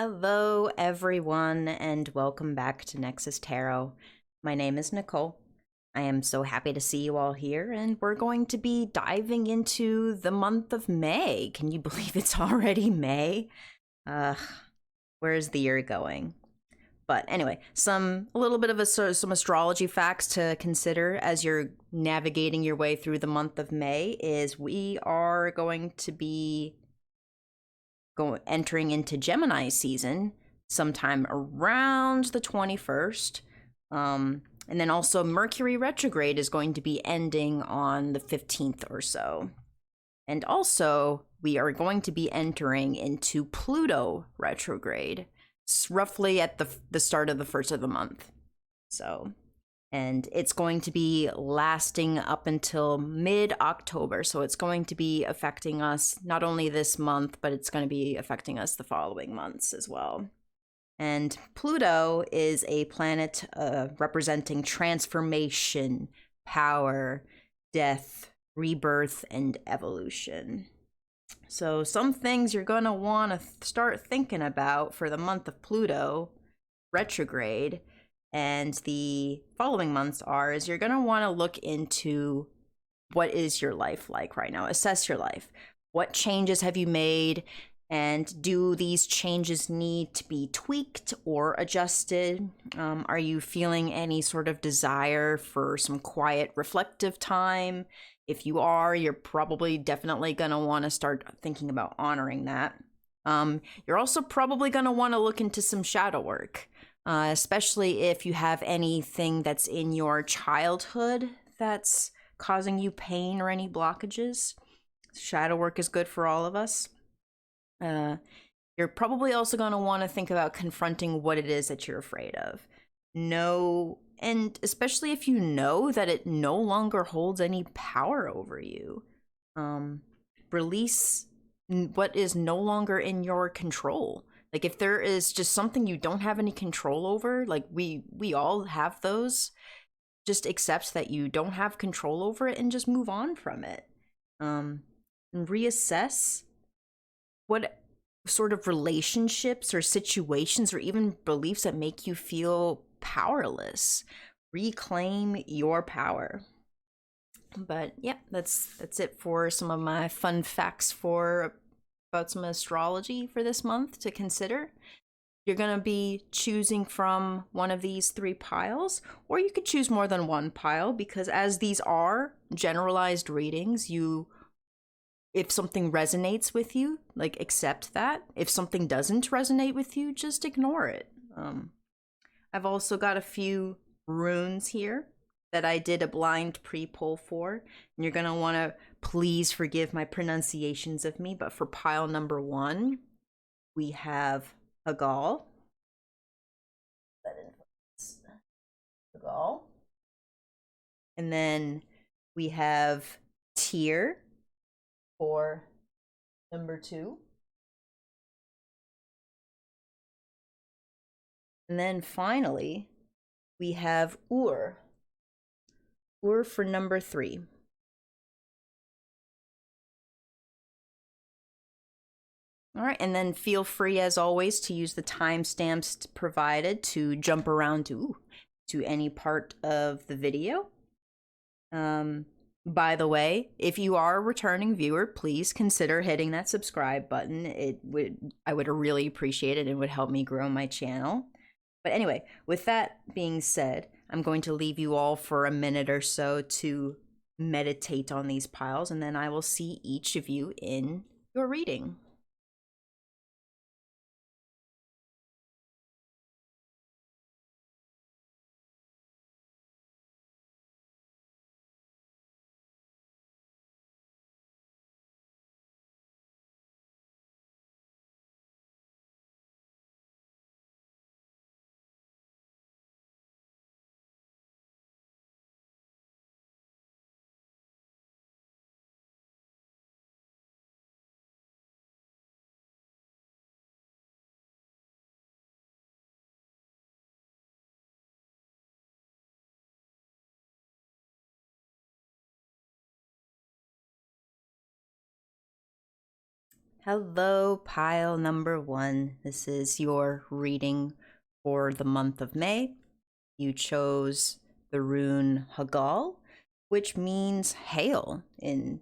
Hello, everyone, and welcome back to Nexus Tarot. My name is Nicole. I am so happy to see you all here, and we're going to be diving into the month of May. Can you believe it's already May? Where's the year going? But anyway, a little bit of some astrology facts to consider as you're navigating your way through the month of May is we are going to be entering into Gemini season sometime around the 21st. And then also Mercury Retrograde is going to be ending on the 15th or so. And also we are going to be entering into Pluto Retrograde. It's roughly at the start of the first of the month. And it's going to be lasting up until mid-October. So it's going to be affecting us not only this month, but it's going to be affecting us the following months as well. And Pluto is a planet representing transformation, power, death, rebirth, and evolution. So some things you're going to want to start thinking about for the month of Pluto retrograde and the following months is you're going to want to look into what is your life like right now. Assess your life. What changes have you made? And do these changes need to be tweaked or adjusted? Are you feeling any sort of desire for some quiet, reflective time? If you are, you're probably definitely going to want to start thinking about honoring that. You're also probably going to want to look into some shadow work. Especially if you have anything that's in your childhood that's causing you pain or any blockages. Shadow work is good for all of us. You're probably also going to want to think about confronting what it is that you're afraid of. And especially if you know that it no longer holds any power over you. Release what is no longer in your control. Like if there is just something you don't have any control over, like we all have those, just accept that you don't have control over it and just move on from it. And reassess what sort of relationships or situations or even beliefs that make you feel powerless. Reclaim your power. But yeah, that's it for some of my fun facts about some astrology for this month to consider. You're going to be choosing from one of these three piles, or you could choose more than one pile, because as these are generalized readings, if something resonates with you, like accept that. If something doesn't resonate with you, just ignore it. I've also got a few runes here that I did a blind pre-pull for, and you're going to want to please forgive my pronunciations of me, but for pile number 1, we have Hagal. Hagal. And then we have Tyr for number 2. And then finally, we have Ur. Ur for number 3. All right, and then feel free, as always, to use the timestamps provided to jump around to any part of the video. By the way, if you are a returning viewer, please consider hitting that subscribe button. I would really appreciate it and would help me grow my channel. But anyway, with that being said, I'm going to leave you all for a minute or so to meditate on these piles, and then I will see each of you in your reading. Hello, pile number 1. This is your reading for the month of May. You chose the rune Hagal, which means hail in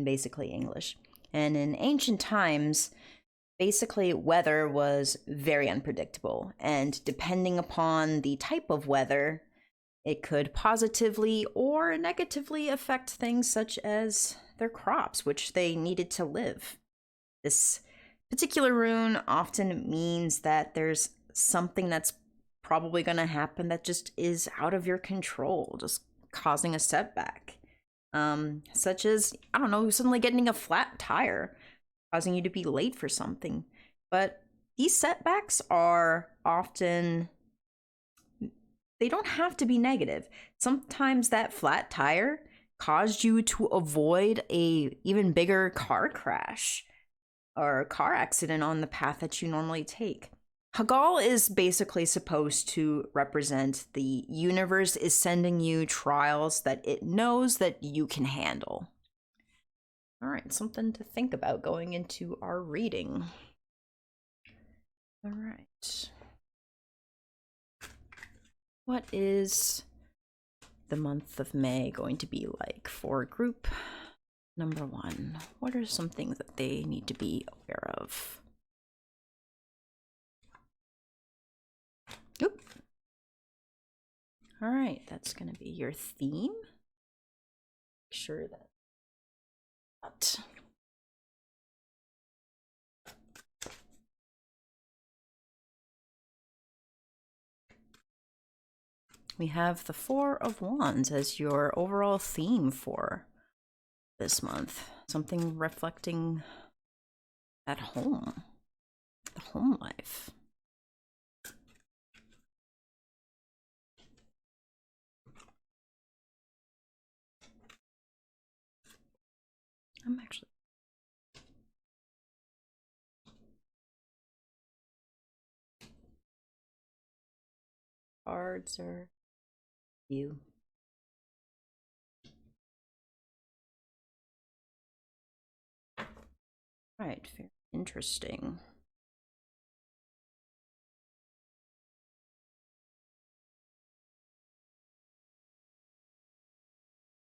basically English. And in ancient times, basically weather was very unpredictable. And depending upon the type of weather, it could positively or negatively affect things such as their crops, which they needed to live. This particular rune often means that there's something that's probably going to happen that just is out of your control, just causing a setback. Such as, I don't know, suddenly getting a flat tire, causing you to be late for something. But these setbacks are often, they don't have to be negative. Sometimes that flat tire caused you to avoid a even bigger car crash or car accident on the path that you normally take. Hagal is basically supposed to represent the universe is sending you trials that it knows that you can handle. All right, something to think about going into our reading. All right. What is the month of May going to be like for group number 1? What are some things that they need to be aware of? Oop. All right, that's going to be your theme. Make sure that. We have the Four of Wands as your overall theme for this month. Something reflecting at home, the home life. I'm actually cards are you. Right, very interesting.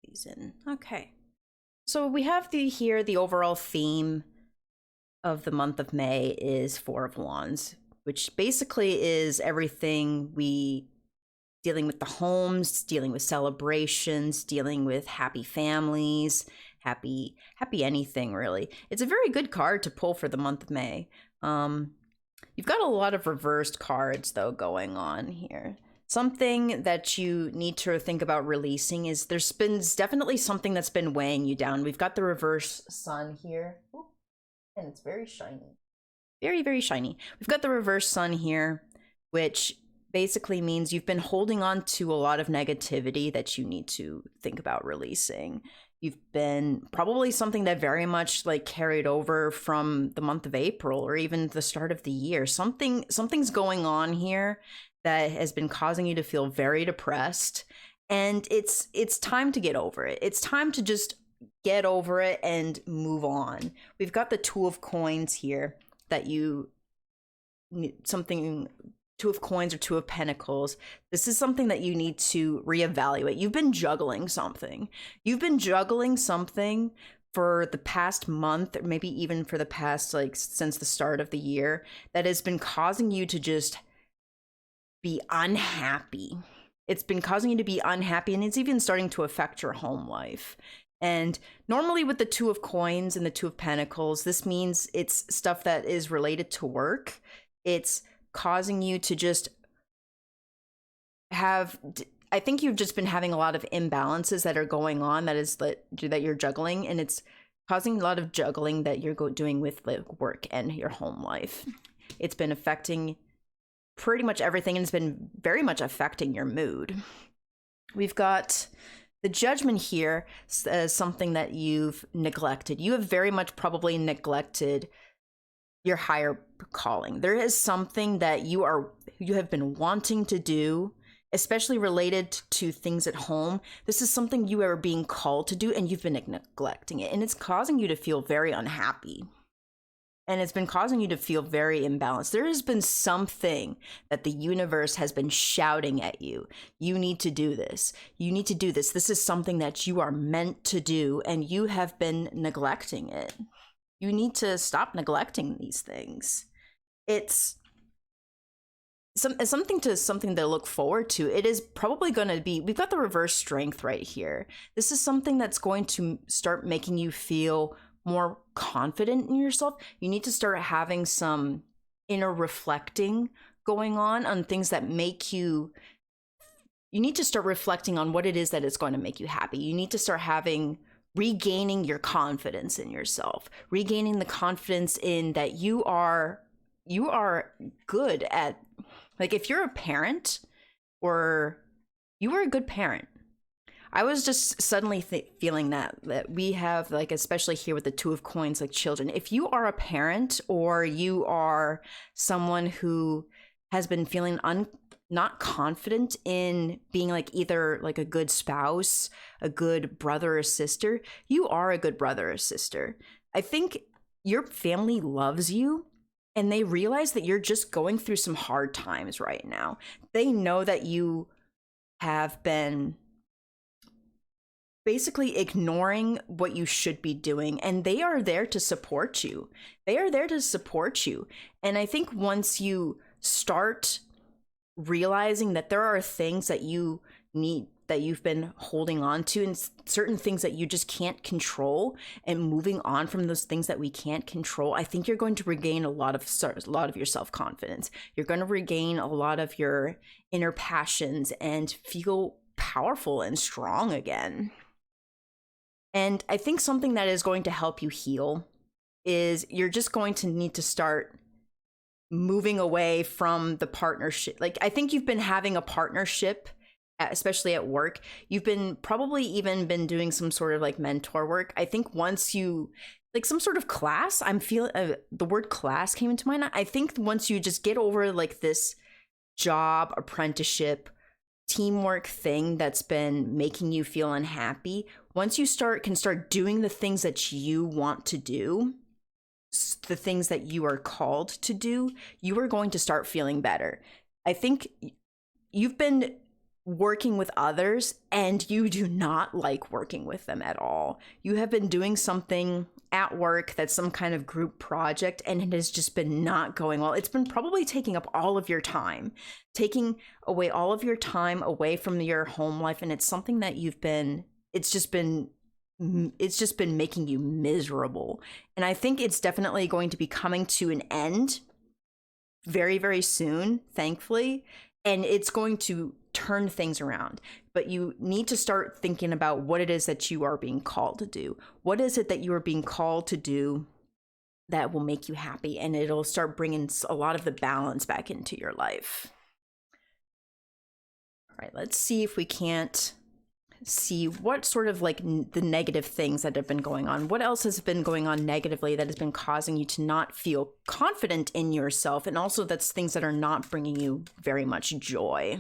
Season. Okay. So we have the overall theme of the month of May is Four of Wands, which basically is everything we dealing with the homes, dealing with celebrations, dealing with happy families, happy anything really. It's a very good card to pull for the month of May. You've got a lot of reversed cards though going on here. Something that you need to think about releasing is there's been definitely something that's been weighing you down. We've got the reverse sun here. Ooh, and it's very shiny. Very, very shiny. We've got the reverse sun here, which basically means you've been holding on to a lot of negativity that you need to think about releasing. You've been probably something that very much like carried over from the month of April or even the start of the year. Something's going on here that has been causing you to feel very depressed, and it's time to get over it. It's time to just get over it and move on. We've got the Two of Coins here that you something Two of Coins or Two of Pentacles. This is something that you need to reevaluate. You've been juggling something. You've been juggling something for the past month, or maybe even for the past, like, since the start of the year, that has been causing you to just be unhappy. It's been causing you to be unhappy, and it's even starting to affect your home life. And normally with the Two of Coins and the Two of Pentacles, this means it's stuff that is related to work. It's causing you to just have, I think you've just been having a lot of imbalances that are going on that you're juggling, and it's causing a lot of juggling that you're doing with like work and your home life. It's been affecting pretty much everything, and it's been very much affecting your mood. We've got the Judgment here as something that you've neglected. You have very much probably neglected your higher calling. There is something that you have been wanting to do, especially related to things at home. This is something you are being called to do, and you've been neglecting it, and it's causing you to feel very unhappy. And it's been causing you to feel very imbalanced. There has been something that the universe has been shouting at you. You need to do this. You need to do this. This is something that you are meant to do, and you have been neglecting it. You need to stop neglecting these things. It's something to look forward to. It is probably going to be, we've got the reverse strength right here. This is something that's going to start making you feel more confident in yourself. You need to start having some inner reflecting going on things that make you need to start reflecting on what it is that is going to make you happy. You need to start regaining your confidence in yourself, regaining the confidence in that you are good at, like, if you're a parent, or you are a good parent. I was just suddenly feeling that we have, like, especially here with the Two of Coins, like children, if you are a parent, or you are someone who has been feeling not confident in being like either like a good spouse, a good brother or sister, you are a good brother or sister. I think your family loves you, and they realize that you're just going through some hard times right now. They know that you have been basically ignoring what you should be doing, and they are there to support you. They are there to support you. And I think once you start realizing that there are things that you need, that you've been holding on to, and certain things that you just can't control, and moving on from those things that we can't control, I think you're going to regain a lot of your self-confidence. You're going to regain a lot of your inner passions and feel powerful and strong again. And I think something that is going to help you heal is you're just going to need to start moving away from the partnership. Like, I think you've been having a partnership, especially at work. You've been probably even been doing some sort of like mentor work. I think once you, like, some sort of class, I'm feeling the word class came into mind. I think once you just get over like this job, apprenticeship, teamwork thing that's been making you feel unhappy, once you can start doing the things that you want to do, the things that you are called to do, you are going to start feeling better. I think you've been working with others and you do not like working with them at all. You have been doing something at work that's some kind of group project, and it has just been not going well. It's been probably taking up all of your time, taking away all of your time away from your home life, and it's something that it's just been making you miserable. And I think it's definitely going to be coming to an end very, very soon, thankfully, and it's going to turn things around. But you need to start thinking about what it is that you are being called to do. What is it that you are being called to do that will make you happy? And it'll start bringing a lot of the balance back into your life. All right, let's see if we can't see what sort of like the negative things that have been going on. What else has been going on negatively that has been causing you to not feel confident in yourself? And also that's things that are not bringing you very much joy.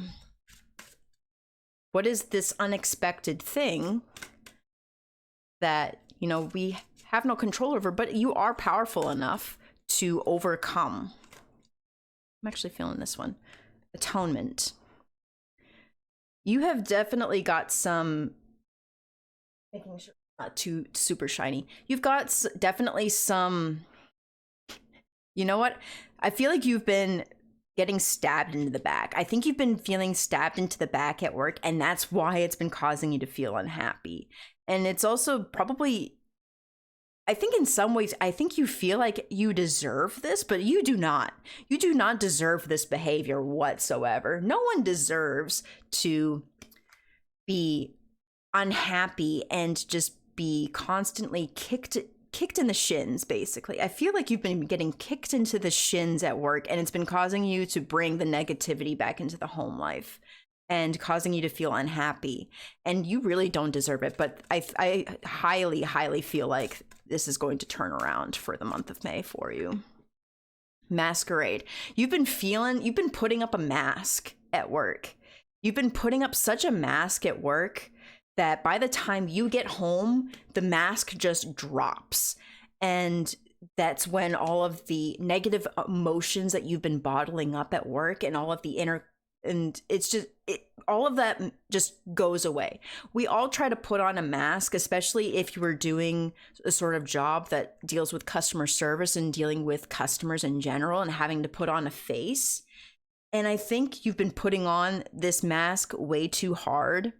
What is this unexpected thing that, we have no control over, but you are powerful enough to overcome? I'm actually feeling this one. Atonement. You have definitely got some, making sure not too super shiny. You've got definitely some, you know what? I feel like you've been getting stabbed into the back. I think you've been feeling stabbed into the back at work, and that's why it's been causing you to feel unhappy. And it's also probably, I think in some ways, I think you feel like you deserve this, but you do not. You do not deserve this behavior whatsoever. No one deserves to be unhappy and just be constantly kicked in the shins, basically. I feel like you've been getting kicked into the shins at work, and it's been causing you to bring the negativity back into the home life and causing you to feel unhappy. And you really don't deserve it, but I highly, highly feel like this is going to turn around for the month of May for you. Masquerade. You've been putting up a mask at work. You've been putting up such a mask at work that by the time you get home, the mask just drops. And that's when all of the negative emotions that you've been bottling up at work and all of the inner, and it's just all of that just goes away. We all try to put on a mask, especially if you were doing a sort of job that deals with customer service and dealing with customers in general and having to put on a face. And I think you've been putting on this mask way too hard,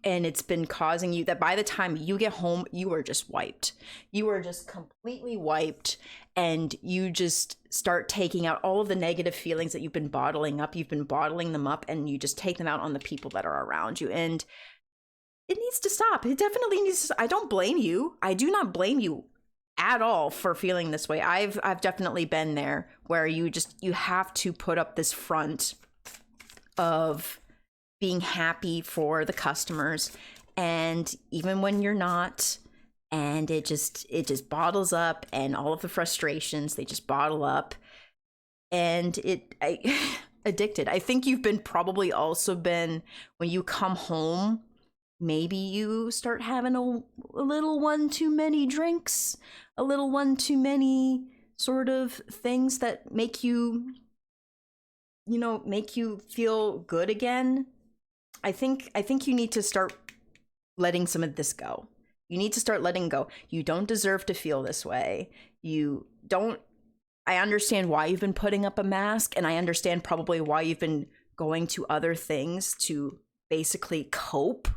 and it's been causing you that by the time you get home, you are just wiped. You are just completely wiped, and you just start taking out all of the negative feelings that you've been bottling up. You've been bottling them up, and you just take them out on the people that are around you. And it needs to stop. It definitely needs to. I don't blame you. I do not blame you at all for feeling this way. I've definitely been there where you have to put up this front of being happy for the customers, and even when you're not, and it just bottles up, and all of the frustrations, they just bottle up, and addicted. I think you've been probably also been, when you come home, maybe you start having a little one too many drinks, a little one too many sort of things that make you feel good again. I think you need to start letting some of this go. You need to start letting go. You don't deserve to feel this way. You don't. I understand why you've been putting up a mask, and I understand probably why you've been going to other things to basically cope.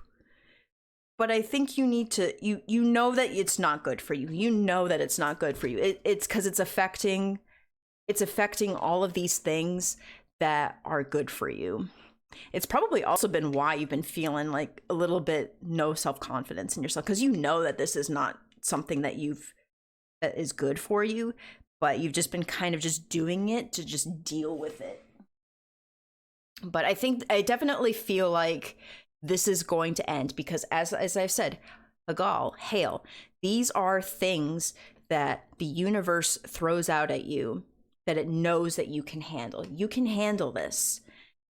But I think you need to, you know that it's not good for you. You know that it's not good for you. It's because it's affecting all of these things that are good for you. It's probably also been why you've been feeling like a little bit no self-confidence in yourself, because you know that this is not something that is good for you, but you've just been kind of just doing it to just deal with it. But I definitely feel like this is going to end, because as I've said, Hagal, hail, these are things that the universe throws out at you that it knows that you can handle. You can handle this.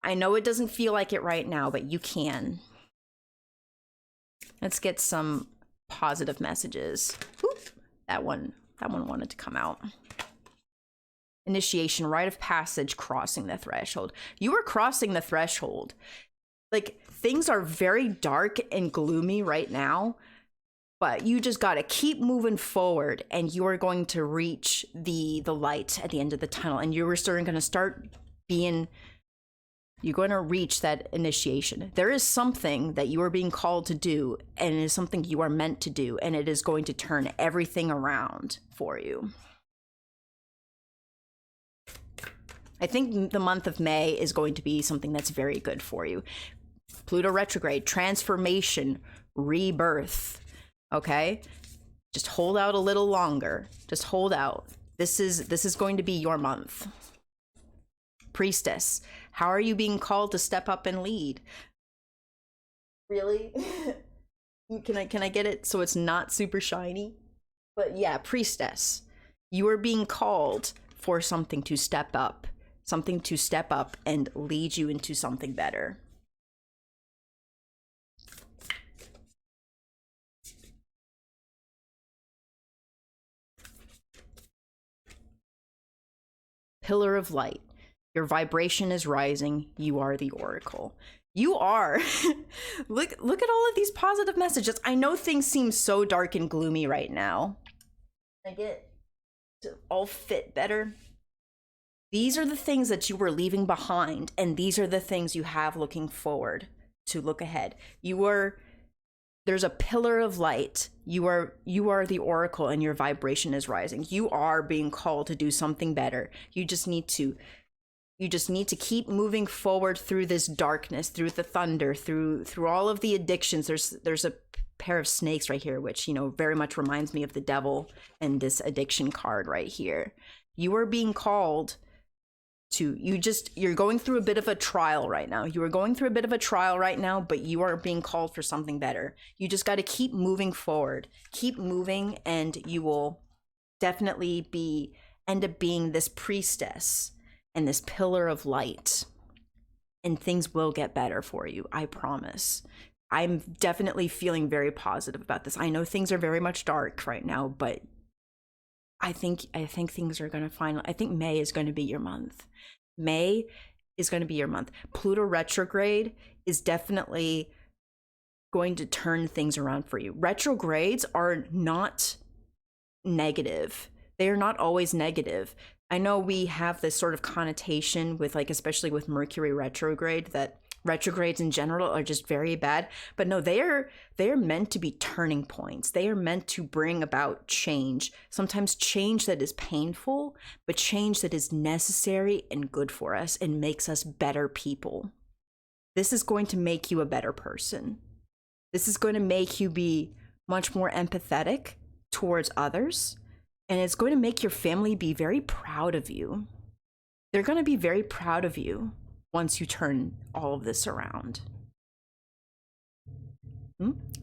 I know it doesn't feel like it right now, but you can. Let's get some positive messages. Oop, that one wanted to come out. Initiation, rite of passage, crossing the threshold. You are crossing the threshold. Like, things are very dark and gloomy right now, but you just got to keep moving forward, and you are going to reach the light at the end of the tunnel, and you're going to start being, you're going to reach that initiation. There is something that you are being called to do, and it is something you are meant to do, and it is going to turn everything around for you. I think the month of May is going to be something that's very good for you. Pluto retrograde, transformation, rebirth. Okay? Just hold out a little longer. Just hold out. This is going to be your month. Priestess, how are you being called to step up and lead? Really? Can I get it so it's not super shiny? But yeah, priestess, you are being called for something to step up and lead you into something better. Pillar of light. Your vibration is rising. You are the oracle. You are. Look at all of these positive messages. I know things seem so dark and gloomy right now. I get to all fit better. These are the things that you were leaving behind, and these are the things you have looking forward to look ahead. There's a pillar of light. You are the oracle, and your vibration is rising. You are being called to do something better. You just need to keep moving forward through this darkness, through the thunder, through all of the addictions. There's a pair of snakes right here, which, very much reminds me of the devil and this addiction card right here. You are being called to, you're going through a bit of a trial right now. You are going through a bit of a trial right now, but you are being called for something better. You just got to keep moving forward, keep moving, and you will definitely end up being this priestess and this pillar of light, and things will get better for you. I promise. I'm definitely feeling very positive about this. I know things are very much dark right now, but I think things are going to finally, I think May is going to be your month. May is going to be your month. Pluto retrograde is definitely going to turn things around for you. Retrogrades are not negative. They are not always negative. I know we have this sort of connotation with, like, especially with Mercury retrograde, that retrogrades in general are just very bad, but no, they are meant to be turning points. They are meant to bring about change, sometimes change that is painful, but change that is necessary and good for us and makes us better people. This is going to make you a better person. This is going to make you be much more empathetic towards others, and it's going to make your family be very proud of you. They're going to be very proud of you once you turn all of this around.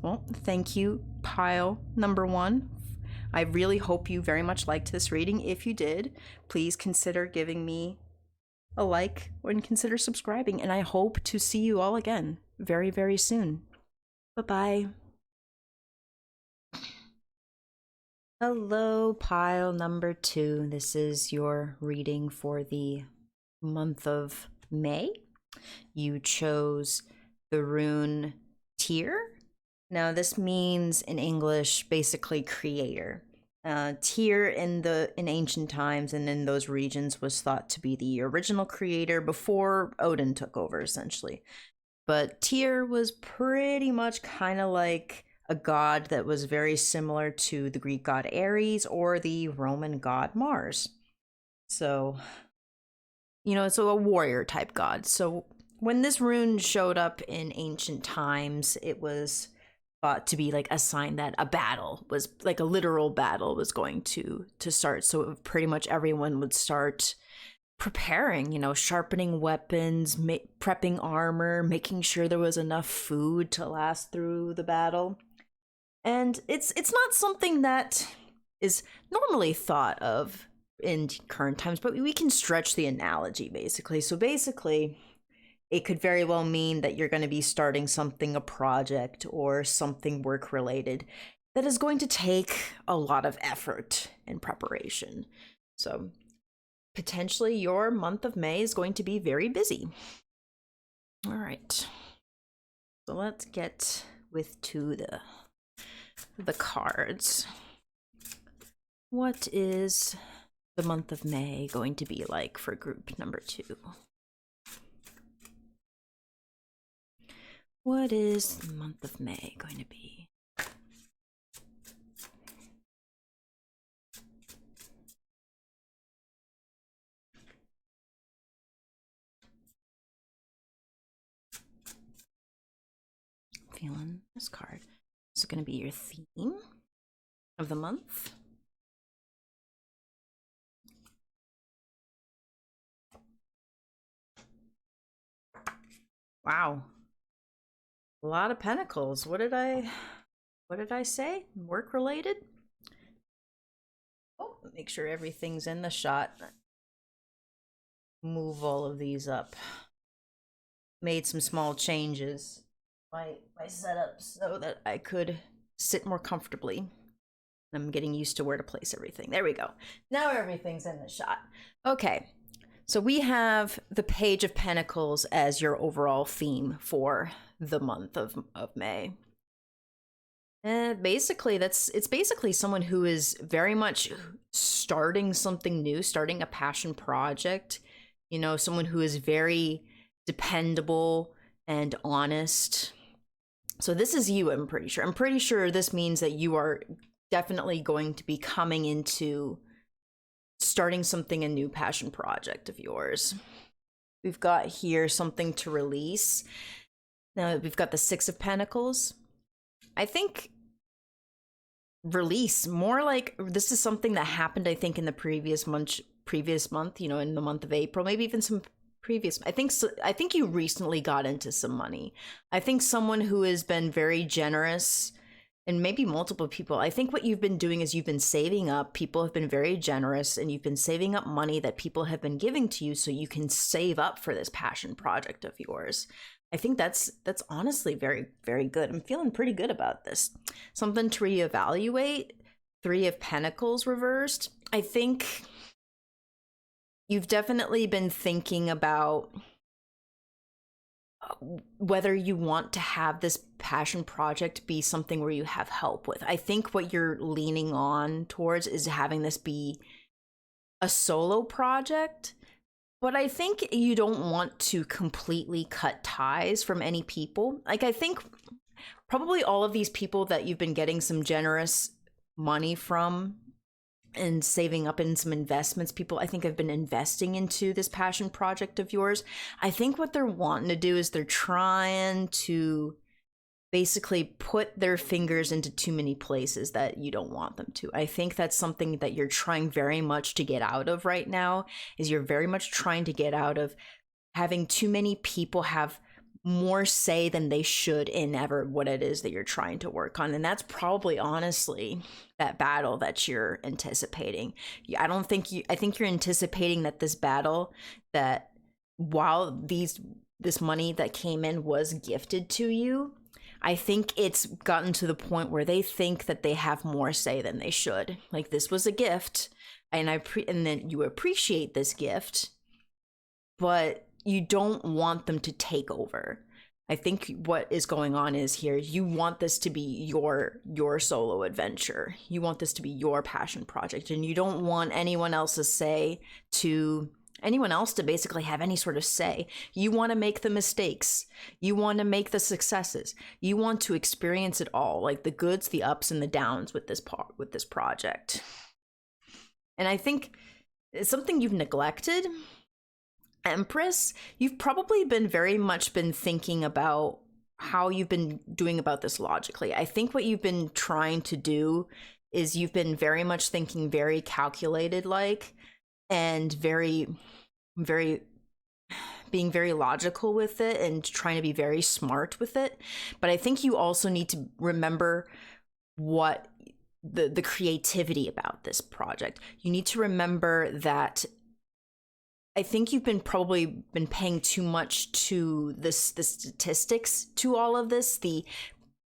Well, thank you, pile number 1. I really hope you very much liked this reading. If you did, please consider giving me a like and consider subscribing. And I hope to see you all again very, very soon. Bye-bye. Hello, pile number 2. This is your reading for the month of May. You chose the rune Tyr. Now this means in English basically creator. Tyr in ancient times and in those regions was thought to be the original creator before Odin took over, essentially. But Tyr was pretty much kind of like a god that was very similar to the Greek god Ares or the Roman god Mars. So, you know, it's a warrior type god. So when this rune showed up in ancient times, it was thought to be like a sign that a battle was, like a literal battle was going to start. So pretty much everyone would start preparing, you know, sharpening weapons, prepping armor, making sure there was enough food to last through the battle. And it's not something that is normally thought of in current times, but we can stretch the analogy basically. So basically, it could very well mean that you're going to be starting something, a project or something work related that is going to take a lot of effort and preparation. So potentially your month of May is going to be very busy. All right. So let's get to the cards. What is the month of May going to be like for group number 2? What is the month of May going to be? Feeling this card. This is going to be your theme of the month. Wow. A lot of pentacles. What did I say? Work related? Oh, make sure everything's in the shot. Move all of these up. Made some small changes. My setup so that I could sit more comfortably. I'm getting used to where to place everything. There we go. Now everything's in the shot. Okay. So we have the Page of Pentacles as your overall theme for the month of May. And basically, it's basically someone who is very much starting something new, starting a passion project. You know, someone who is very dependable and honest. So this is you, I'm pretty sure. I'm pretty sure this means that you are definitely going to be coming into starting something, a new passion project of yours. We've got here something to release. Now we've got the Six of Pentacles. I think release, more like this is something that happened, I think, in the previous month, you know, in the month of April, maybe even some previous. I think you recently got into some money. I think someone who has been very generous, and maybe multiple people. I think what you've been doing is you've been saving up. People have been very generous, and you've been saving up money that people have been giving to you so you can save up for this passion project of yours. I think that's honestly very, very good. I'm feeling pretty good about this. Something to reevaluate. 3 of Pentacles reversed. I think you've definitely been thinking about whether you want to have this passion project be something where you have help with. I think what you're leaning on towards is having this be a solo project, but I think you don't want to completely cut ties from any people. Like, I think probably all of these people that you've been getting some generous money from and saving up in some investments, people I think have been investing into this passion project of yours. I think what they're wanting to do is they're trying to basically put their fingers into too many places that you don't want them to. I think that's something that you're trying very much to get out of right now, is you're very much trying to get out of having too many people have more say than they should in ever what it is that you're trying to work on. And that's probably honestly that battle that you're anticipating. I think you're anticipating that this battle, that while this money that came in was gifted to you, I think it's gotten to the point where they think that they have more say than they should. Like, this was a gift, and and then you appreciate this gift, but you don't want them to take over. I think what is going on is here, you want this to be your solo adventure. You want this to be your passion project, and you don't want anyone else to basically have any sort of say. You want to make the mistakes. You want to make the successes. You want to experience it all, like the goods, the ups, and the downs with this project. And I think it's something you've neglected, Empress. You've probably been very much been thinking about how you've been doing about this logically. I think what you've been trying to do is you've been very much thinking very calculated, like, and very being very logical with it and trying to be very smart with it. But I think you also need to remember what the creativity about this project. You need to remember that I think you've probably been paying too much to the statistics to all of this, the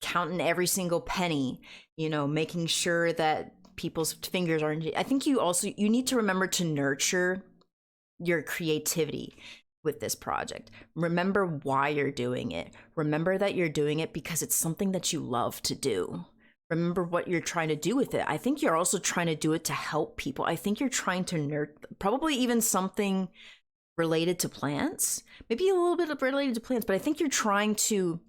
counting every single penny, making sure that people's fingers aren't. I think you need to remember to nurture your creativity with this project. Remember why you're doing it. Remember that you're doing it because it's something that you love to do. Remember what you're trying to do with it. I think you're also trying to do it to help people. I think you're trying to probably even something related to plants, maybe a little bit related to plants, but I think you're trying to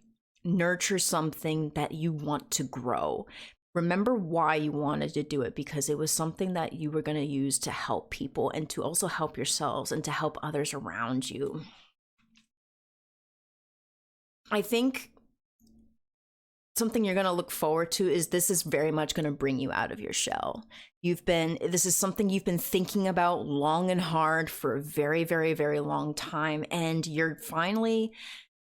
nurture something that you want to grow. Remember why you wanted to do it, because it was something that you were going to use to help people and to also help yourselves and to help others around you. I think something you're going to look forward to is this is very much going to bring you out of your shell. This is something you've been thinking about long and hard for a very, very, very long time. And you're finally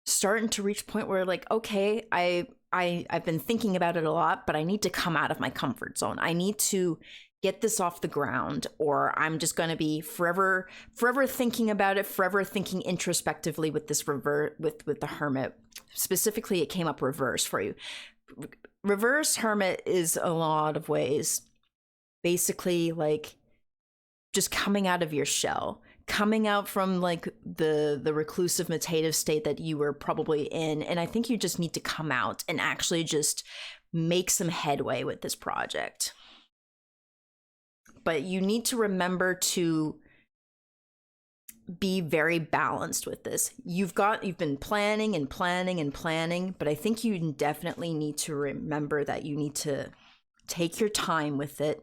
starting to reach a point where, like, okay, I've been thinking about it a lot, but I need to come out of my comfort zone. I need to get this off the ground, or I'm just going to be forever thinking about it, forever thinking introspectively with this with the Hermit. Specifically, it came up reverse for you. Reverse Hermit is a lot of ways basically like just coming out of your shell, coming out from like the reclusive meditative state that you were probably in. And I think you just need to come out and actually just make some headway with this project. But you need to remember to be very balanced with this. You've been planning and planning and planning, but I think you definitely need to remember that you need to take your time with it,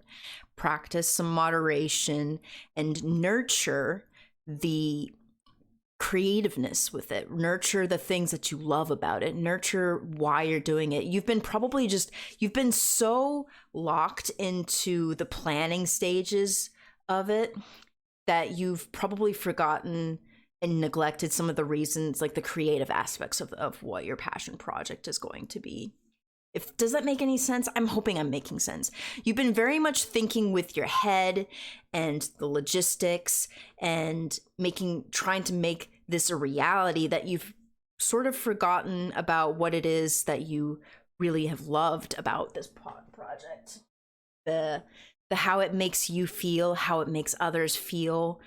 practice some moderation, and nurture the creativeness with it. Nurture the things that you love about it. Nurture why you're doing it. You've been so locked into the planning stages of it that you've probably forgotten and neglected some of the reasons, like the creative aspects of what your passion project is going to be. Does that make any sense? I'm hoping I'm making sense. You've been very much thinking with your head and the logistics and trying to make this a reality, that you've sort of forgotten about what it is that you really have loved about this project. The how it makes you feel, how it makes others feel,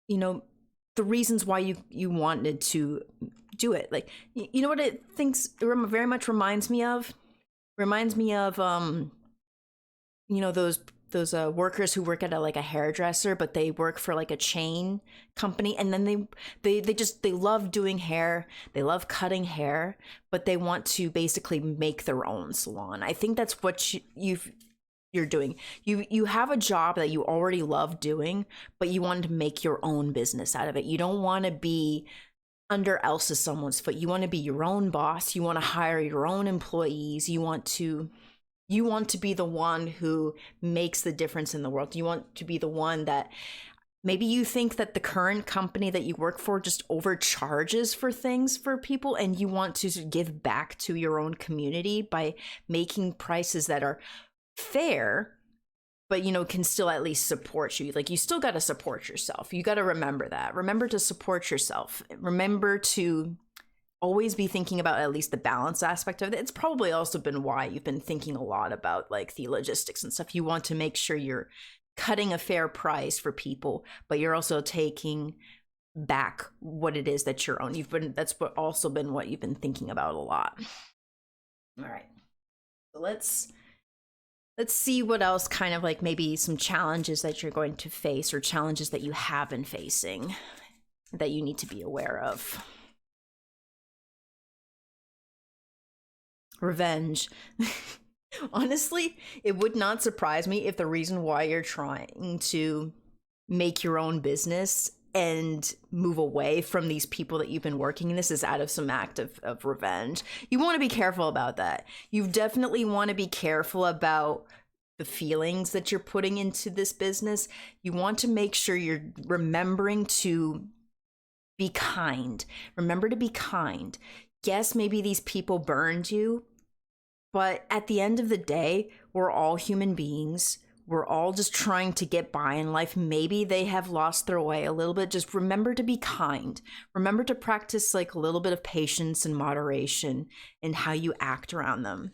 you know, the reasons why you wanted to do it. Like, you know what it very much reminds me of? Reminds me of, you know, those workers who work at a hairdresser, but they work for like a chain company, and then they love doing hair, they love cutting hair, but they want to basically make their own salon. I think that's what you're doing. You have a job that you already love doing, but you want to make your own business out of it. You don't want to be under someone's foot. You want to be your own boss. You want to hire your own employees. You want to be the one who makes the difference in the world. You want to be the one that maybe you think that the current company that you work for just overcharges for things for people, and you want to give back to your own community by making prices that are fair, but, you know, can still at least support you. Like, you still got to support yourself. You got to remember that. Remember to support yourself. Remember to always be thinking about at least the balance aspect of it. It's probably also been why you've been thinking a lot about like the logistics and stuff. You want to make sure you're cutting a fair price for people, but you're also taking back what it is that you're own. That's also been what you've been thinking about a lot. All right. So let's see what else, kind of like maybe some challenges that you're going to face, or challenges that you have been facing that you need to be aware of. Revenge. Honestly, it would not surprise me if the reason why you're trying to make your own business and move away from these people that you've been working in this is out of some act of revenge. You want to be careful about that. You definitely want to be careful about the feelings that you're putting into this business. You want to make sure you're remembering to be kind. Remember to be kind. Yes, maybe these people burned you, but at the end of the day, we're all human beings. We're all just trying to get by in life. Maybe they have lost their way a little bit. Just remember to be kind. Remember to practice like a little bit of patience and moderation in how you act around them.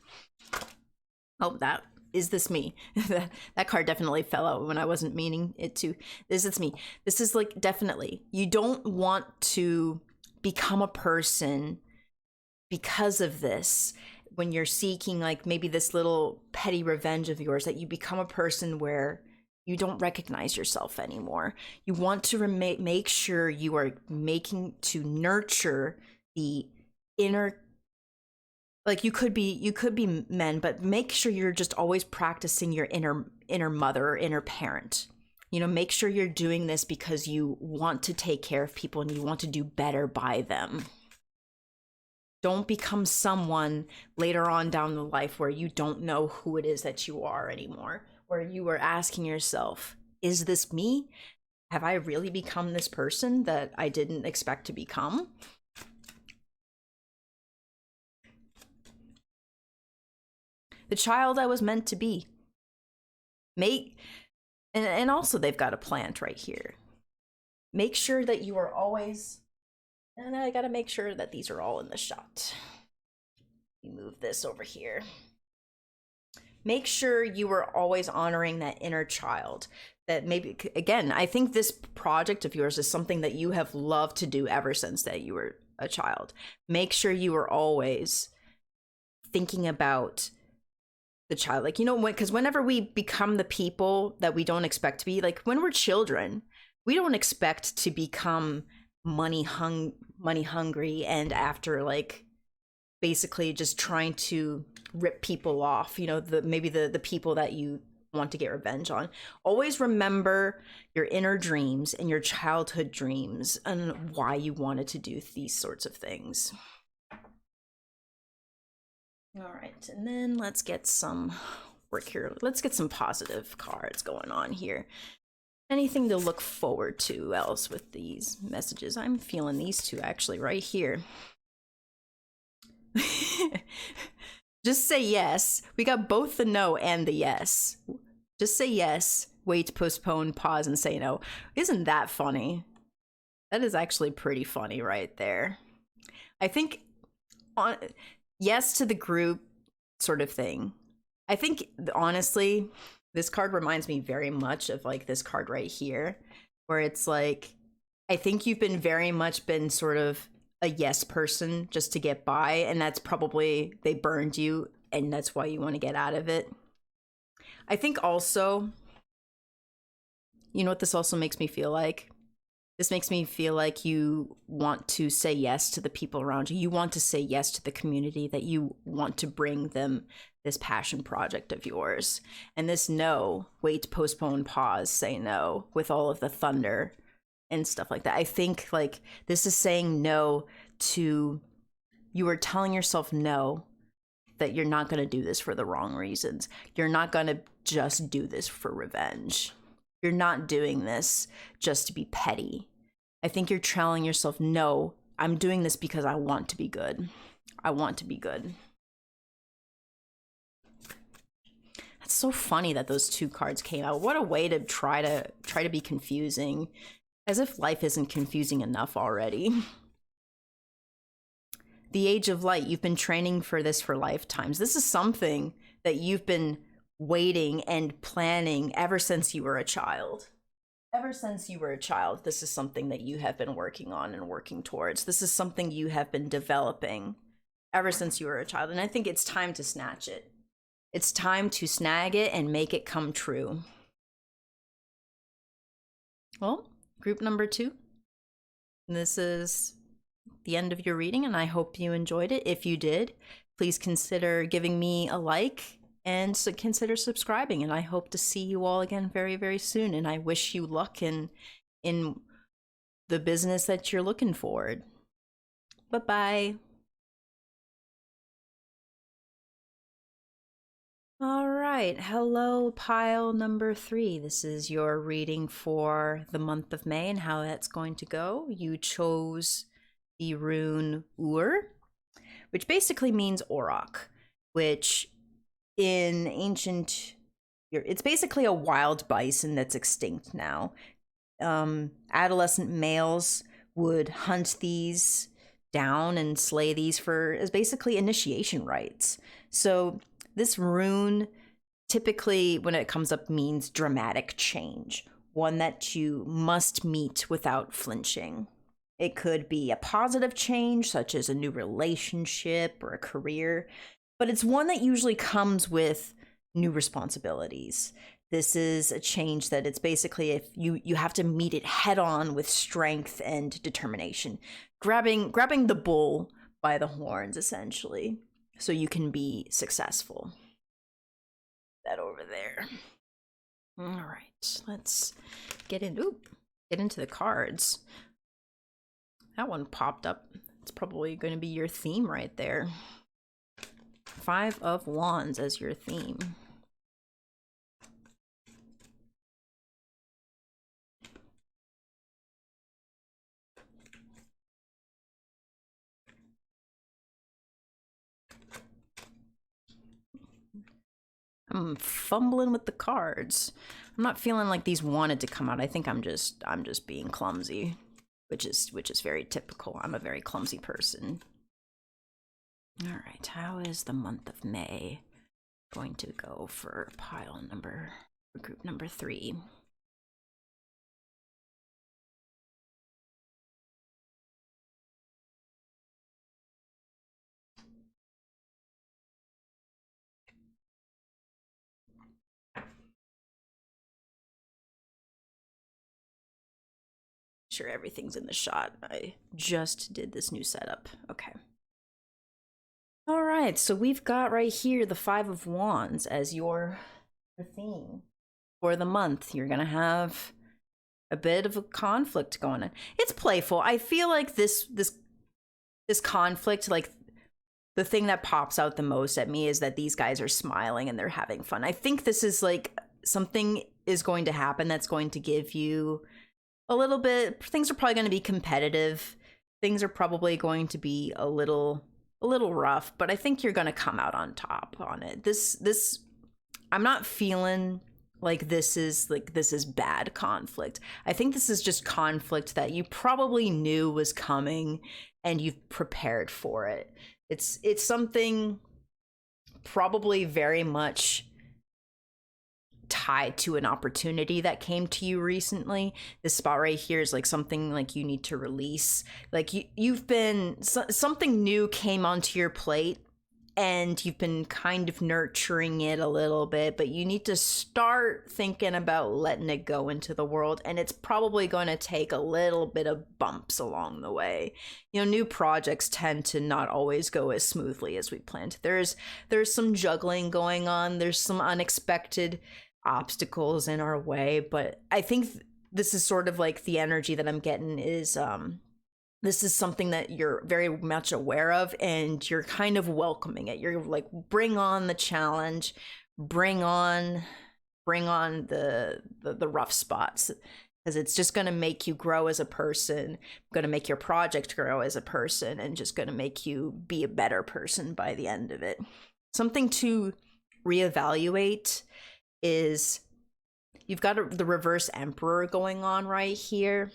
Oh, is this me? That card definitely fell out when I wasn't meaning it to. It's me. This is like, definitely, you don't want to become a person because of this. When you're seeking like maybe this little petty revenge of yours, that you become a person where you don't recognize yourself anymore. You want to make sure you are making to nurture the inner, like you could be men, but make sure you're just always practicing your inner mother or inner parent. You know, make sure you're doing this because you want to take care of people and you want to do better by them. Don't become someone later on down the life where you don't know who it is that you are anymore, where you are asking yourself, is this me? Have I really become this person that I didn't expect to become? The child I was meant to be. And also they've got a plant right here. Make sure that you are always, and I gotta make sure that these are all in the shot. We move this over here. Make sure you are always honoring that inner child. That maybe, again, I think this project of yours is something that you have loved to do ever since that you were a child. Make sure you are always thinking about the child. Like, you know, because whenever we become the people that we don't expect to be, like when we're children, we don't expect to become money hungry and after like basically just trying to rip people off, you know, maybe the people that you want to get revenge on. Always remember your inner dreams and your childhood dreams and why you wanted to do these sorts of things. All right, and then let's get some work here. Let's get some positive cards going on here. Anything to look forward to else with these messages? I'm feeling these two actually right here. Just say yes. We got both the no and the yes. Just say yes, wait, postpone, pause, and say no. Isn't that funny? That is actually pretty funny right there. I think yes to the group sort of thing. I think honestly, This card reminds me very much of like this card right here, where it's like, I think you've been very much been sort of a yes person just to get by, and that's probably, they burned you and that's why you want to get out of it. I think also, you know what this also makes me feel like? This makes me feel like you want to say yes to the people around you. You want to say yes to the community, that you want to bring them this passion project of yours. And this no, wait, postpone, pause, say no, with all of the thunder and stuff like that. I think like this is saying no to, you are telling yourself no, that you're not going to do this for the wrong reasons. You're not going to just do this for revenge. You're not doing this just to be petty. I think you're telling yourself, no, I'm doing this because I want to be good. I want to be good. That's so funny that those two cards came out. What a way to try to be confusing, as if life isn't confusing enough already. The Age of Light, you've been training for this for lifetimes. This is something that you've been waiting and planning ever since you were a child. Ever since you were a child, this is something that you have been working on and working towards. This is something you have been developing ever since you were a child. And I think it's time to snatch it. It's time to snag it and make it come true. Well, group number 2. This is the end of your reading, and I hope you enjoyed it. If you did, please consider giving me a like and consider subscribing. And I hope to see you all again very, very soon. And I wish you luck in the business that you're looking for. Bye-bye. All right. Hello, pile number 3. This is your reading for the month of May and how that's going to go. You chose the rune Ur, which basically means auroch, which in ancient, it's basically a wild bison that's extinct now. Adolescent males would hunt these down and slay these for as basically initiation rites. So this rune typically, when it comes up, means dramatic change, one that you must meet without flinching. It could be a positive change, such as a new relationship or a career, but it's one that usually comes with new responsibilities. This is a change that it's basically, if you have to meet it head on with strength and determination, grabbing the bull by the horns, essentially, so you can be successful. That over there. All right, let's get into the cards. That one popped up. It's probably going to be your theme right there. 5 of Wands as your theme. I'm fumbling with the cards. I'm not feeling like these wanted to come out. I think I'm just being clumsy, which is very typical. I'm a very clumsy person. All right, how is the month of May going to go for group number 3? Sure, everything's in the shot. I just did this new setup. Okay. All right, so we've got right here the 5 of Wands as your theme for the month. You're gonna have a bit of a conflict going on. It's playful. I feel like this conflict, like the thing that pops out the most at me is that these guys are smiling and they're having fun. I think this is like something is going to happen that's going to give you a little bit, things are probably going to be competitive. Things are probably going to be a little rough, but I think you're going to come out on top on it. This I'm not feeling like this is bad conflict. I think this is just conflict that you probably knew was coming and you've prepared for it. It's something probably very much tied to an opportunity that came to you recently. This spot right here is like something like you need to release. Like you've been, something new came onto your plate and you've been kind of nurturing it a little bit, but you need to start thinking about letting it go into the world. And it's probably going to take a little bit of bumps along the way. You know, new projects tend to not always go as smoothly as we planned. There's some juggling going on. There's some unexpected obstacles in our way, but I think this is sort of like the energy that I'm getting is, this is something that you're very much aware of and you're kind of welcoming it. You're like, bring on the challenge, bring on the rough spots, because it's just going to make you grow as a person, going to make your project grow as a person, and just going to make you be a better person by the end of it. Something to reevaluate is you've got the reverse emperor going on right here.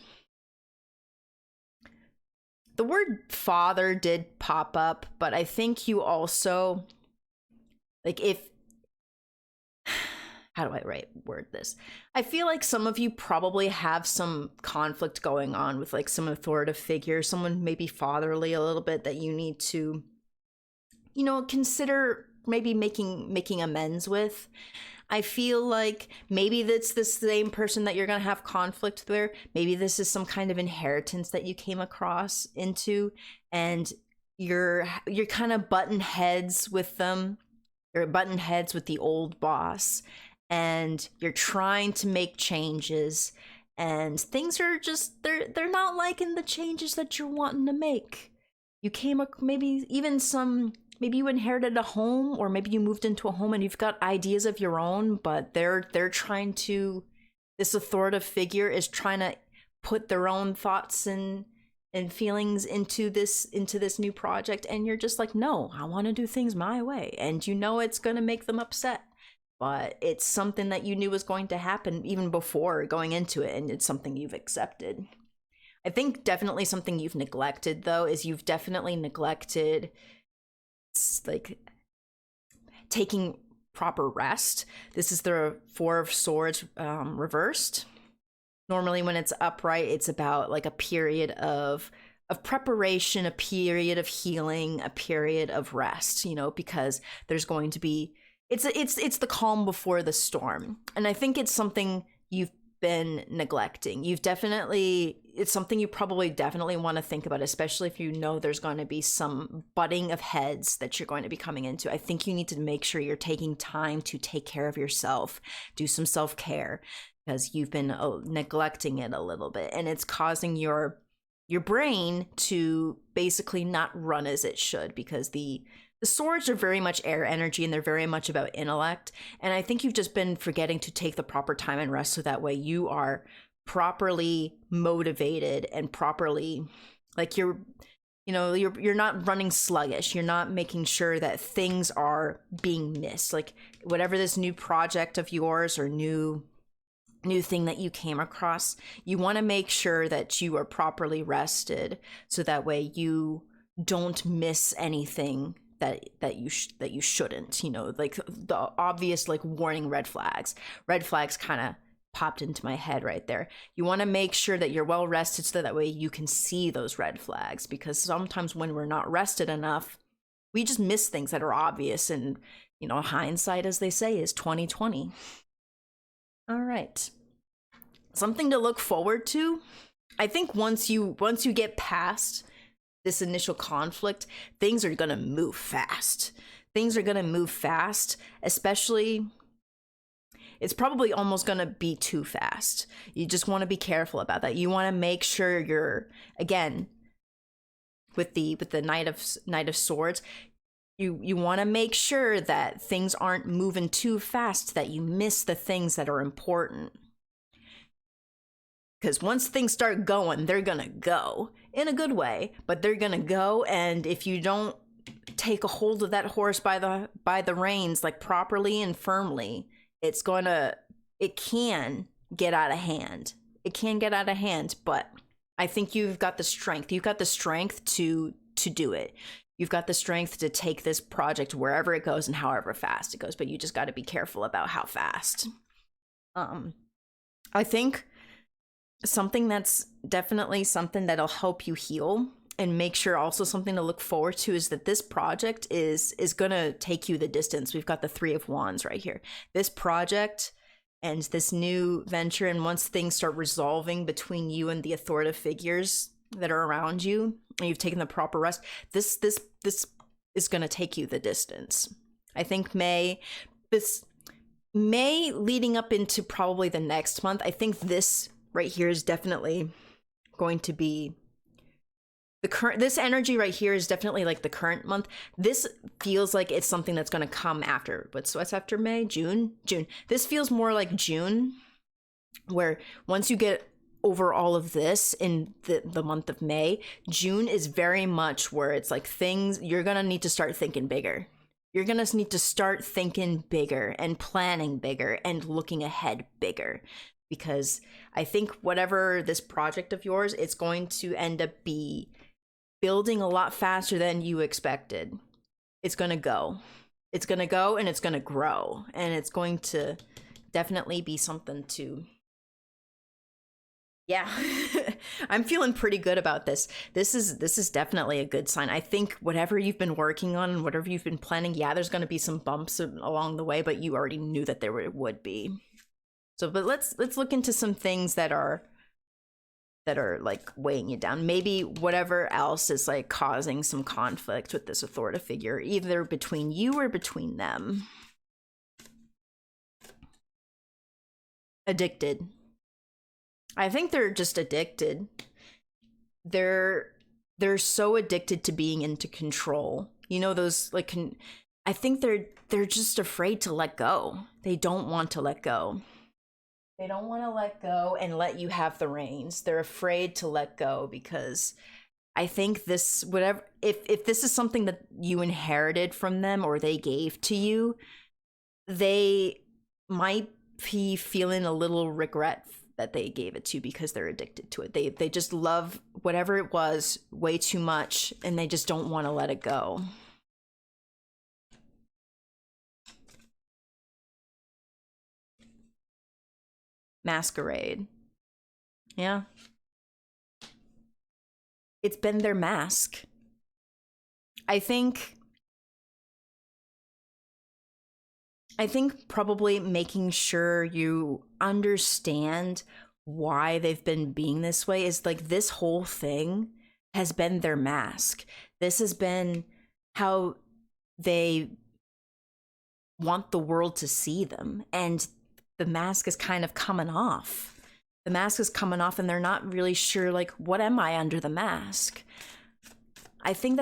The word father did pop up, but I think you also, like, how do I word this? I feel like some of you probably have some conflict going on with like some authoritative figure, someone maybe fatherly a little bit that you need to, you know, consider maybe making amends with. I feel like maybe that's the same person that you're going to have conflict there. Maybe this is some kind of inheritance that you came across into and you're kind of button heads with them. You're button heads with the old boss and you're trying to make changes and things are just, they're not liking the changes that you're wanting to make. You came up maybe even maybe you inherited a home or maybe you moved into a home and you've got ideas of your own, but they're trying to, this authoritative figure is trying to put their own thoughts and feelings into this new project. And you're just like, no, I want to do things my way. And you know, it's going to make them upset, but it's something that you knew was going to happen even before going into it. And it's something you've accepted. I think definitely something you've neglected though, is you've definitely neglected like taking proper rest. This is the Four of Swords reversed. Normally when it's upright, it's about like a period of preparation, a period of healing, a period of rest, you know, because there's going to be, it's the calm before the storm. And I think it's something you've been neglecting. It's something you probably definitely want to think about, especially if you know there's going to be some butting of heads that you're going to be coming into. I think you need to make sure you're taking time to take care of yourself, do some self-care, because you've been neglecting it a little bit and it's causing your brain to basically not run as it should, because the swords are very much air energy and they're very much about intellect. And I think you've just been forgetting to take the proper time and rest so that way you are properly motivated and properly, like you're not running sluggish. You're not making sure that things are being missed. Like whatever this new project of yours or new thing that you came across, you want to make sure that you are properly rested so that way you don't miss anything that you shouldn't, you know, like the obvious like warning red flags kind of popped into my head right there. You want to make sure that you're well rested so that way you can see those red flags, because sometimes when we're not rested enough, we just miss things that are obvious. And, you know, hindsight, as they say, is 20/20. All right. Something to look forward to. I think once you get past this initial conflict, things are going to move fast. Especially, it's probably almost going to be too fast. You just want to be careful about that. You want to make sure you're, again, with the Knight of Swords, you want to make sure that things aren't moving too fast, that you miss the things that are important. Because once things start going, they're going to go in a good way, but they're going to go. And if you don't take a hold of that horse by the reins, like properly and firmly, it can get out of hand. But I think you've got the strength. You've got the strength to do it. You've got the strength to take this project wherever it goes and however fast it goes, but you just got to be careful about how fast. I think something that's definitely something that'll help you heal and make sure also something to look forward to is that this project is gonna take you the distance. We've got the Three of Wands right here. This project and this new venture, and once things start resolving between you and the authoritative figures that are around you, and you've taken the proper rest, this is gonna take you the distance. I think May leading up into probably the next month, I think this right here is definitely going to be this energy right here is definitely like the current month. This feels like it's something that's going to come after. What's after May? June. This feels more like June, where once you get over all of this in the month of May, June is very much where it's like things you're going to need to start thinking bigger. You're going to need to start thinking bigger and planning bigger and looking ahead bigger. Because I think whatever this project of yours, it's going to end up building a lot faster than you expected. It's going to go. It's going to go and it's going to grow. And it's going to definitely be something to... Yeah, I'm feeling pretty good about this. This is definitely a good sign. I think whatever you've been working on, whatever you've been planning, yeah, there's going to be some bumps along the way, but you already knew that there would be. So, but let's look into some things that are like weighing you down. Maybe whatever else is like causing some conflict with this authoritative figure, either between you or between them. Addicted. I think they're just addicted. They're so addicted to being into control. You know, those like I think they're just afraid to let go. They don't want to let go. They don't want to let go and let you have the reins. They're afraid to let go because I think this, whatever, if this is something that you inherited from them or they gave to you, they might be feeling a little regret that they gave it to you because they're addicted to it. They just love whatever it was way too much and they just don't want to let it go. Masquerade. Yeah. It's been their mask. I think probably making sure you understand why they've been being this way is like this whole thing has been their mask. This has been how they want the world to see them. And the mask is kind of coming off. The mask is coming off and they're not really sure, like, what am I under the mask? I think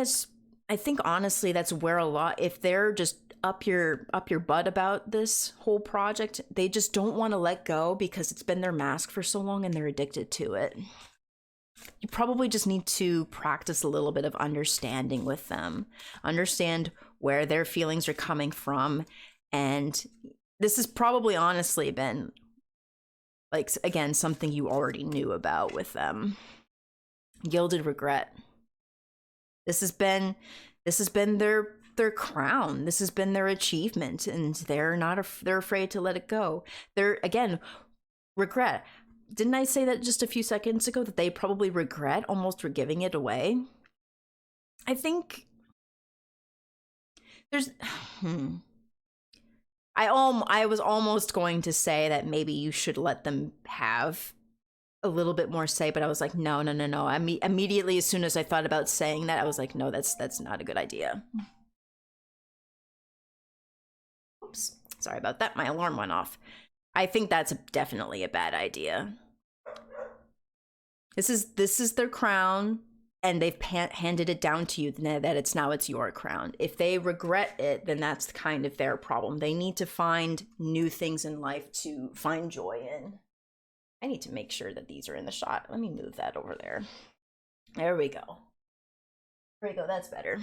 honestly that's where a lot, if they're just up your butt about this whole project, they just don't want to let go because it's been their mask for so long and they're addicted to it. You probably just need to practice a little bit of understanding with them. Understand where their feelings are coming from. And this has probably honestly been, like, again, something you already knew about with them. Gilded regret. This has been their crown. This has been their achievement, and they're afraid to let it go. They're, again, regret. Didn't I say that just a few seconds ago that they probably regret almost for giving it away? I think there's I was almost going to say that maybe you should let them have a little bit more say, but I was like, no. Immediately, as soon as I thought about saying that, I was like, no, that's not a good idea. Oops, sorry about that. My alarm went off. I think that's definitely a bad idea. This is their crown, and they've handed it down to you that it's your crown. If they regret it, then that's kind of their problem. They need to find new things in life to find joy in. I need to make sure that these are in the shot. Let me move that over there. There we go. There we go, that's better.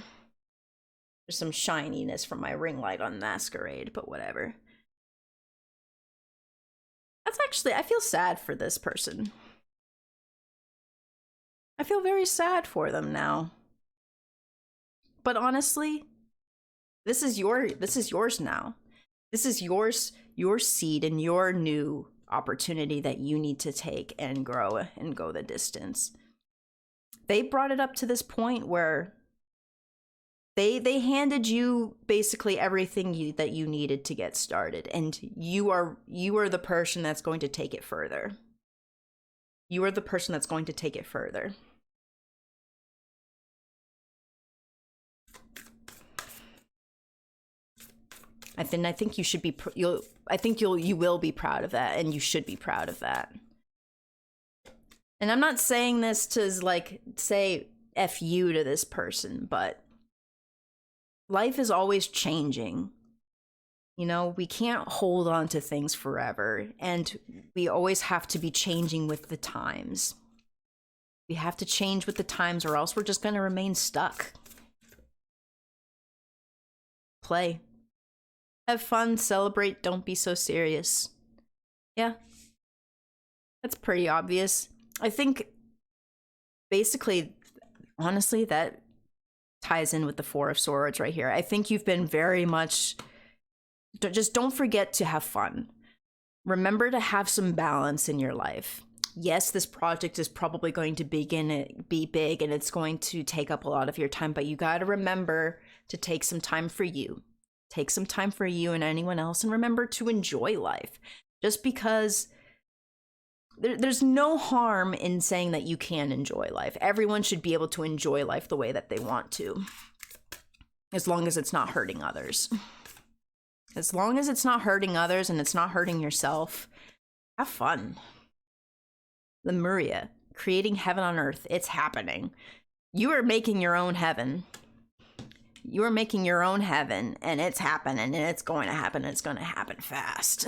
There's some shininess from my ring light on Masquerade, but whatever. That's actually, I feel sad for this person. I feel very sad for them now. But honestly, this is yours now. This is your seed and your new opportunity that you need to take and grow and go the distance. They brought it up to this point where they handed you basically everything that you needed to get started, and you are the person that's going to take it further. You are the person that's going to take it further. I think you should be you will be proud of that, and you should be proud of that. And I'm not saying this to like say F you to this person, but life is always changing. You know, we can't hold on to things forever, and we always have to be changing with the times. We have to change with the times, or else we're just going to remain stuck. Play. Have fun, celebrate, don't be so serious. Yeah. That's pretty obvious. I think, basically, honestly, that ties in with the Four of Swords right here. I think you've been very much... Just don't forget to have fun. Remember to have some balance in your life. Yes, this project is probably going to be big, and it's going to take up a lot of your time, but you got to remember to take some time for you. Take some time for you and anyone else, and remember to enjoy life. Just because there's no harm in saying that you can enjoy life. Everyone should be able to enjoy life the way that they want to, as long as it's not hurting others. As long as it's not hurting others and it's not hurting yourself, have fun. Lemuria, creating heaven on earth. It's happening. You are making your own heaven. You are making your own heaven, and it's happening, and it's going to happen, and it's going to happen fast.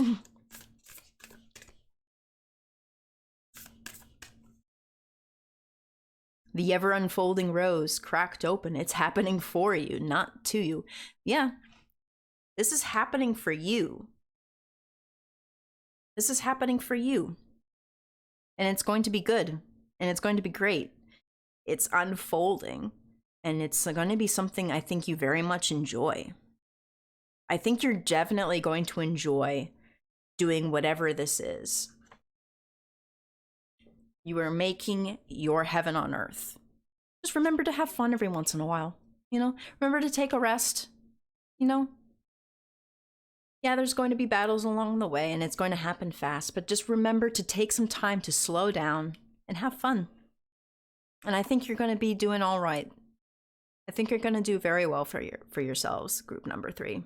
The ever-unfolding rose cracked open. It's happening for you, not to you. Yeah, this is happening for you. This is happening for you. And it's going to be good, and it's going to be great. It's unfolding. And it's going to be something I think you very much enjoy. I think you're definitely going to enjoy doing whatever this is. You are making your heaven on earth. Just remember to have fun every once in a while. You know, remember to take a rest. You know, yeah, there's going to be battles along the way, and it's going to happen fast, but just remember to take some time to slow down and have fun. And I think you're going to be doing all right. I think you're going to do very well for yourselves, group number 3.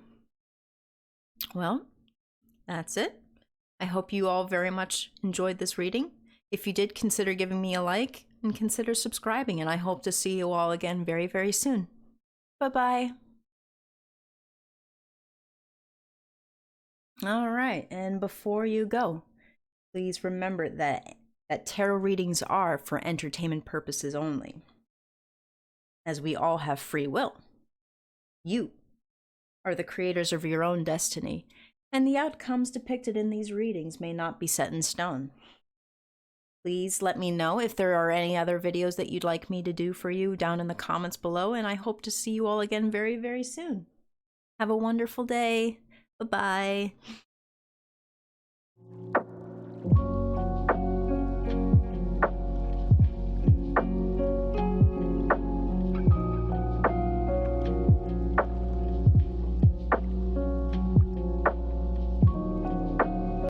Well, that's it. I hope you all very much enjoyed this reading. If you did, consider giving me a like and consider subscribing, and I hope to see you all again very, very soon. Bye-bye. All right, and before you go, please remember that tarot readings are for entertainment purposes only, as we all have free will. You are the creators of your own destiny, and the outcomes depicted in these readings may not be set in stone. Please let me know if there are any other videos that you'd like me to do for you down in the comments below, and I hope to see you all again very, very soon. Have a wonderful day. Bye-bye.